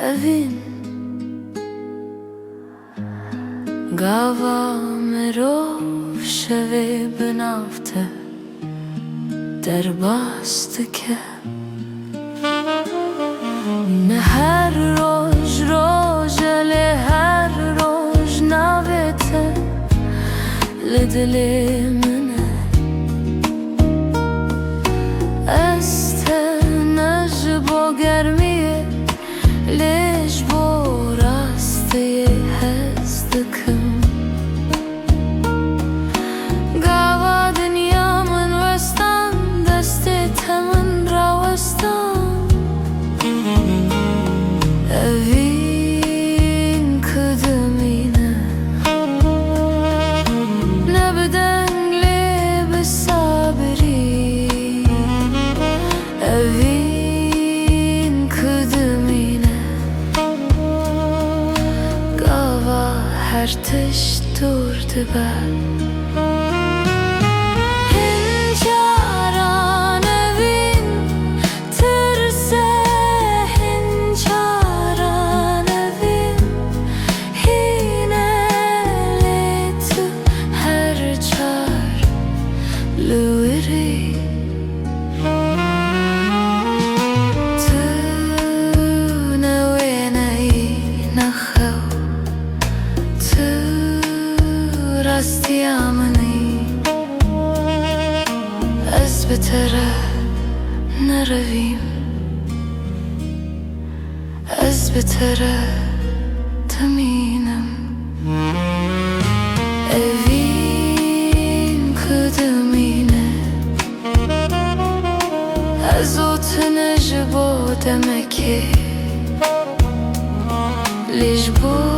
evin gava merov şeve benafte derbast ke ne her roj rojele her roj navete le dilimine este nejbo germiye leş bo rastiye hezdikim gava dünyamın vestan desti temin ravestan evin kıdemine ne bedenli bir sabri evin kıdemine gava her teş durdu ben Rastiyamani ez betere nerevim ez betere teminim evin kıdemine ez otene jibo demek ki liş bu